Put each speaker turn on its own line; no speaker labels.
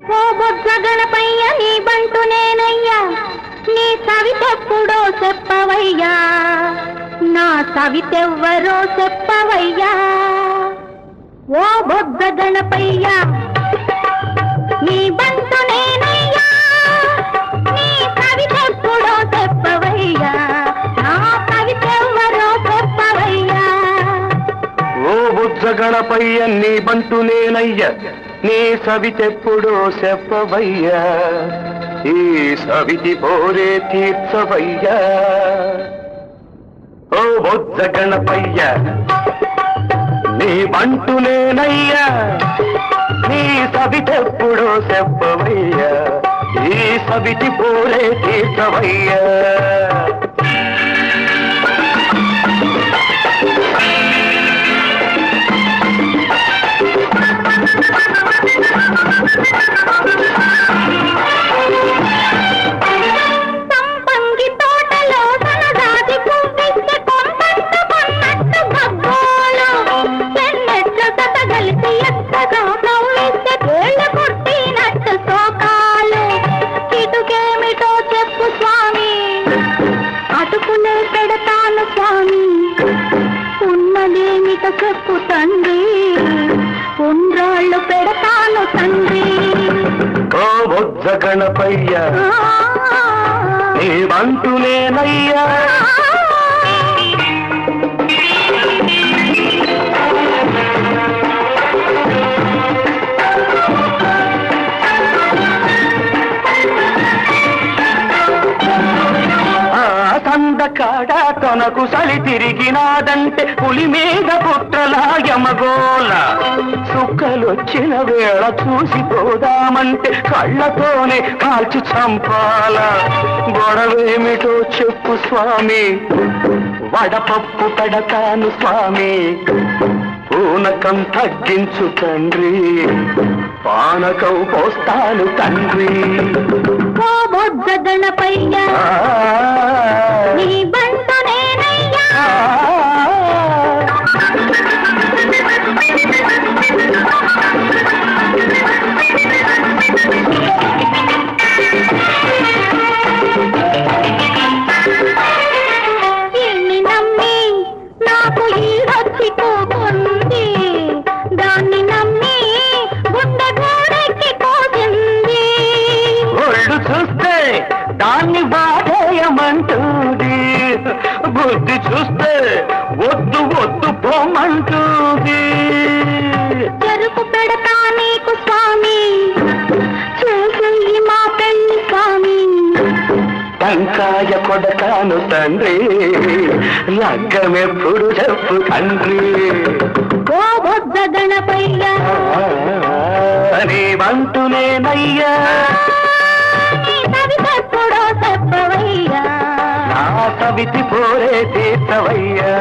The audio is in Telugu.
ఓ బొజ్జ గణపయ్య నీ బంటు నేనయ్యా, నీ సవితెప్పుడో చెప్పవయ్యా, నా సవితెవ్వరో చెప్పవయ్యా. ఓ బొజ్జ గణపయ్య నీ బంటు నేనయ్యా, నీ సవితెప్పుడో చెప్పవయ్యా, నా సవితెవ్వరో చెప్పవయ్యా.
ఓ బొజ్జ గణపయ్య నీ బంటు నేనయ్య, నీ సవితెప్పుడో చెప్పవయ్యా, ఈ సవితి పోరే తీర్చవయ్యా. ఓ బొజ్జ గణపయ్య నీ బంటు నేనయ్యా, నీ సవితెప్పుడో చెప్పవయ్యా, ఈ సవితి పోరే తీర్చవయ్యా.
సంపంగి తోటలో సనదాది పువ్విస్తే కొంపంట కొన్నట్టు గగ్గోలు, ఎన్నెట్లు సతగలిసి ఎత్తగా నవ్విస్తే కేళ్ళు కుట్టినట్టు శోకాలు. ఇటుకేమిటో చెప్పు స్వామి, అటుకునే పెడతాను స్వామి, ఉన్నదేమిటో చెప్పు తండ్రి, ఉండ్రాళ్ళు పెడతాను తండ్రి.
ఓ బొజ్జ గణపయ్య నీ బంటు నేనయ్యా, సందకాడ తనకు సలి తిరిగినాదంటే పులి మీద పుట్రలా యమగోల, సుక్కలొచ్చిన వేళ చూసిపోదామంటే కళ్ళతోనే కాల్చి చంపాల. గొడవేమిటో చెప్పు స్వామి, వడపప్పు పెడతాను స్వామి, పూనకం తగ్గించు తండ్రి, పానకం పోస్తాను తండ్రి.
ఓ బొజ్జ గణపయ్య నీ బంటు నేనయ్యా, ఇన్ని నమ్మి నాకు ఈడొచ్చి పోతుంది, దాన్ని నమ్మి గుండె గోడెక్కి పోతుంది.
ఒళ్ళు చూస్తే దాన్ని బాధేయమంటుంది, బుద్ధి చూస్తే వద్దు వద్దు పోమంటుంది.
చెరుకు పెడతా నీకు స్వామి, చూసి మా పెళ్లి స్వామి.
టంకాయ కొడతాను తండ్రి, లగ్గమెప్పుడు చెప్పు తండ్రి.
ఓ బొజ్జ గణపయ్య
నీ బంటు నేనయ్యా,
నీ సవితెప్పుడో చెప్పవయ్యా,
నా సవితి పోరే తీర్చవయ్యా.